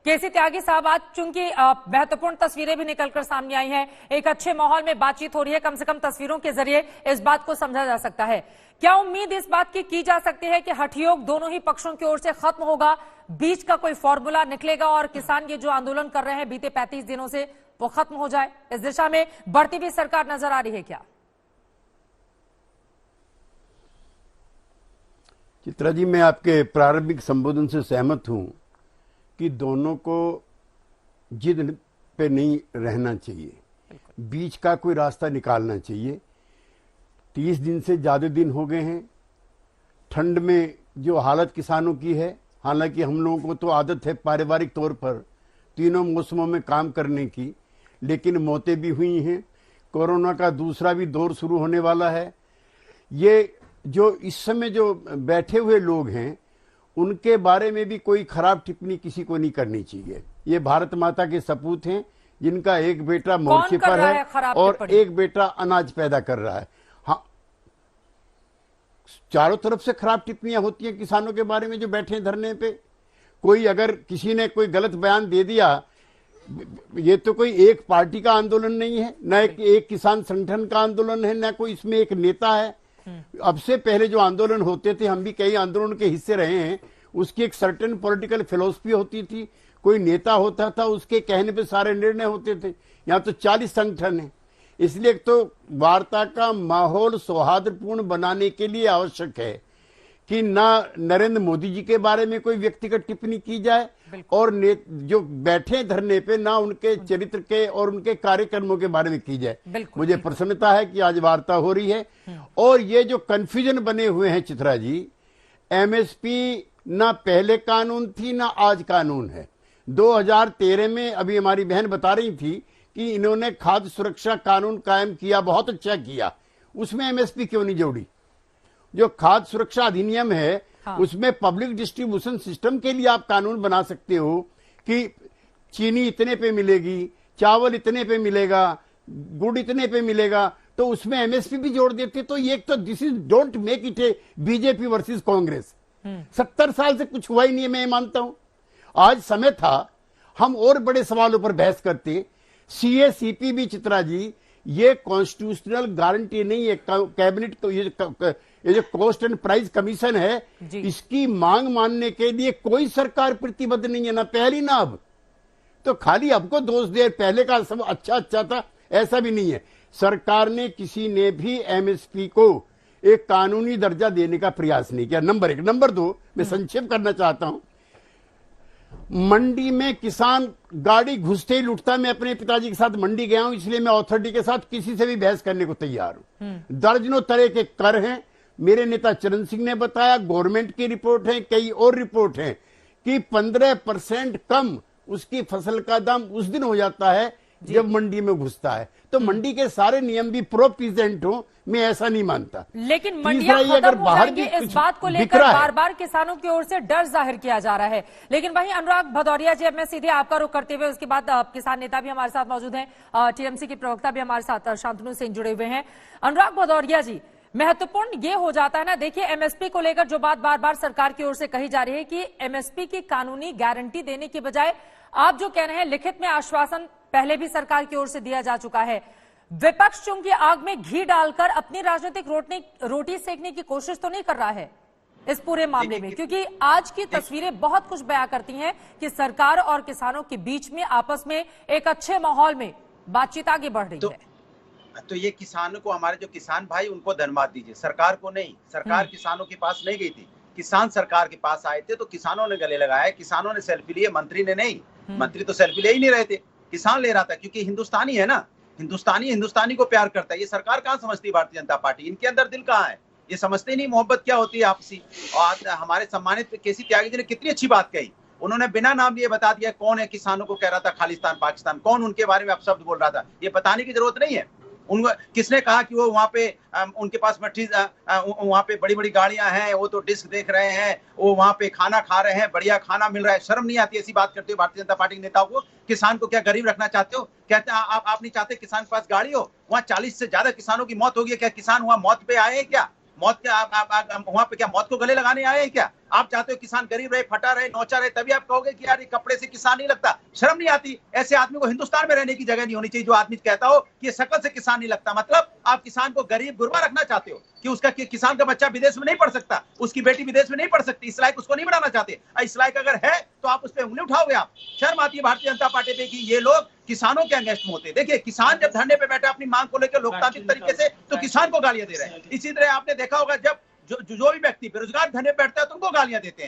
केसी त्यागी साहब, आज चूंकि महत्वपूर्ण तस्वीरें भी निकलकर सामने आई हैं, एक अच्छे माहौल में बातचीत हो रही है, कम से कम तस्वीरों के जरिए इस बात को समझा जा सकता है। क्या उम्मीद इस बात की जा सकती है कि हठयोग दोनों ही पक्षों की ओर से खत्म होगा, बीच का कोई फॉर्मूला निकलेगा और किसान ये जो आंदोलन कर रहे हैं बीते 35 दिनों से वो खत्म हो जाए? इस दिशा में बढ़ती हुई सरकार नजर आ रही है क्या? चित्रा जी, मैं आपके प्रारंभिक संबोधन से सहमत हूं कि दोनों को जिद पे नहीं रहना चाहिए, बीच का कोई रास्ता निकालना चाहिए। 30 दिन से ज्यादा दिन हो गए हैं। ठंड में जो हालत किसानों की है, हालांकि हम लोगों को तो आदत है पारिवारिक तौर पर तीनों मौसमों में काम करने की, लेकिन मौतें भी हुई हैं। कोरोना का दूसरा भी दौर शुरू होने वाला है। ये जो इस समय जो बैठे हुए लोग हैं उनके बारे में भी कोई खराब टिप्पणी किसी को नहीं करनी चाहिए। ये भारत माता के सपूत हैं जिनका एक बेटा मोर्चे पर है और एक बेटा अनाज पैदा कर रहा है। हाँ, चारों तरफ से खराब टिप्पणियां होती हैं किसानों के बारे में जो बैठे हैं धरने पे। कोई अगर किसी ने कोई गलत बयान दे दिया, ये तो कोई एक पार्टी का आंदोलन नहीं है, न एक किसान संगठन का आंदोलन है, न कोई इसमें एक नेता है। अब से पहले जो आंदोलन होते थे, हम भी कई आंदोलन के हिस्से रहे हैं, उसकी एक सर्टेन पॉलिटिकल फिलोसफी होती थी। कोई नेता होता था, उसके कहने पे सारे निर्णय होते थे। यहाँ तो 40 संगठन है। इसलिए तो वार्ता का माहौल सौहार्दपूर्ण बनाने के लिए आवश्यक है कि ना नरेंद्र मोदी जी के बारे में कोई व्यक्तिगत टिप्पणी की जाए और जो बैठे धरने पे ना उनके चरित्र के और उनके कार्यक्रमों के बारे में की जाए। मुझे प्रसन्नता है कि आज वार्ता हो रही है। और ये जो कंफ्यूजन बने हुए हैं चित्रा जी, एमएसपी ना पहले कानून थी ना आज कानून है। 2013 में अभी हमारी बहन बता रही थी कि इन्होंने खाद्य सुरक्षा कानून कायम किया, बहुत अच्छा किया। उसमें एमएसपी क्यों नहीं जोड़ी? जो खाद्य सुरक्षा अधिनियम है, हाँ, उसमें पब्लिक डिस्ट्रीब्यूशन सिस्टम के लिए आप कानून बना सकते हो कि चीनी इतने पे मिलेगी, चावल इतने पे मिलेगा, गुड़ इतने पे मिलेगा, तो उसमें एमएसपी भी जोड़ देते। तो ये तो this is don't make it A BJP versus Congress. 70 साल से कुछ हुआ ही नहीं है, मैं मानता हूं। आज समय था हम और बड़े सवालों पर बहस करते। सीएसीपी भी चित्रा जी, ये कॉन्स्टिट्यूशनल गारंटी नहीं है। कैबिनेट तो ये जो कॉस्ट एंड प्राइस कमीशन है, इसकी मांग मानने के लिए कोई सरकार प्रतिबद्ध नहीं है, ना पहली ना अब। तो खाली आपको दोष दे, पहले का सब अच्छा था, ऐसा भी नहीं है। सरकार ने किसी ने भी एमएसपी को एक कानूनी दर्जा देने का प्रयास नहीं किया, नंबर 1। नंबर 2, मैं संक्षेप करना चाहता हूं। मंडी में किसान गाड़ी घुसते ही लुटता। मैं अपने पिताजी के साथ मंडी गया हूं, इसलिए मैं अथॉरिटी के साथ किसी से भी बहस करने को तैयार हूं। दर्जनों तरह के कर हैं। मेरे नेता चरण सिंह ने बताया, गवर्नमेंट की रिपोर्ट है, कई और रिपोर्ट है कि 15% कम उसकी फसल का दाम उस दिन हो जाता है जब मंडी में घुसता है। तो मंडी के सारे नियम भी प्रोपिजेंट हो, मैं ऐसा नहीं मानता। लेकिन मंडियां खत्म हो जाएंगी, इस बात को लेकर बार बार किसानों की ओर से डर जाहिर किया जा रहा है। लेकिन वहीं अनुराग भदौरिया जी, अब मैं सीधे आपका रुख करते हुए उसके बाद किसान नेता भी हमारे साथ मौजूद हैं, टीएमसी के प्रवक्ता भी हमारे साथ शांतनु सिंह जुड़े हुए हैं। अनुराग भदौरिया जी, महत्वपूर्ण ये हो जाता है ना, देखिए एमएसपी को लेकर जो बात बार बार सरकार की ओर से कही जा रही है कि एमएसपी की कानूनी गारंटी देने की बजाय आप जो कह रहे हैं लिखित में आश्वासन पहले भी सरकार की ओर से दिया जा चुका है। विपक्ष चूंकि आग में घी डालकर अपनी राजनीतिक रोटी सेकने की कोशिश तो नहीं कर रहा है इस पूरे मामले में, क्योंकि आज की तस्वीरें बहुत कुछ बयां करती हैं कि सरकार और किसानों के बीच में आपस में एक अच्छे माहौल में बातचीत आगे बढ़ रही है। तो ये किसानों को, हमारे जो किसान भाई, उनको धन्यवाद दीजिए, सरकार को नहीं। सरकार किसानों के पास नहीं गई थी, किसान सरकार के पास आए थे, तो किसानों ने गले लगाया, किसानों ने सेल्फी लिए, मंत्री ने नहीं। मंत्री तो सेल्फी ले ही नहीं रहे थे, किसान ले रहा था, क्योंकि हिंदुस्तानी है ना, हिंदुस्तानी को प्यार करता है। ये सरकार कहाँ समझती है भारतीय जनता पार्टी, इनके अंदर दिल कहाँ है, ये समझते नहीं मोहब्बत क्या होती है आपसी। और हमारे सम्मानित केसी त्यागी जी ने कितनी अच्छी बात कही, उन्होंने बिना नाम लिए बता दिया कौन है। किसानों को कह रहा था खालिस्तान पाकिस्तान, कौन उनके बारे में अपशब्द बोल रहा था, ये बताने की जरूरत नहीं है। किसने कहा कि वो वहाँ पे उनके पास वहाँ पे बड़ी बड़ी गाड़ियां हैं, वो तो डिस्क देख रहे हैं, वो वहाँ पे खाना खा रहे हैं, बढ़िया खाना मिल रहा है। शर्म नहीं आती ऐसी बात करते हो भारतीय जनता पार्टी के नेताओं को? किसान को क्या गरीब रखना चाहते हो? कहते हैं आप नहीं चाहते किसान के पास गाड़ी हो? वहाँ 40 से ज्यादा किसानों की मौत हो गई, क्या किसान वहाँ मौत पे आए हैं? क्या मौत के वहाँ पे क्या मौत को गले लगाने आए हैं क्या? आप चाहते हो किसान गरीब रहे, फटा रहे, नौचा रहे, तभी आप कहोगे कि यार ये कपड़े से किसान नहीं लगता। शर्म नहीं आती? ऐसे आदमी को हिंदुस्तान में रहने की जगह नहीं होनी चाहिए जो आदमी कहता हो कि ये शक्ल से किसान नहीं लगता। मतलब आप किसान को गरीब गुरबा रखना चाहते हो कि उसका किसान का बच्चा विदेश में नहीं पढ़ सकता, उसकी बेटी विदेश में नहीं पढ़ सकती, इस लायक उसको नहीं बनाना चाहते। इस लायक अगर है तो आप उस पर उंगली उठाओगे। आप शर्म आती है भारतीय जनता पार्टी पे कि ये लोग किसानों के अगेंस्ट में होते हैं। देखिए, किसान जब धरने पे बैठा अपनी मांग को लेकर लोकतांत्रिक तरीके से, तो किसान को गालियां दे रहे हैं। इसी तरह आपने देखा होगा जब जो भी व्यक्ति बेरोजगार धरने पे बैठता है तो उनको गालियां देते हैं।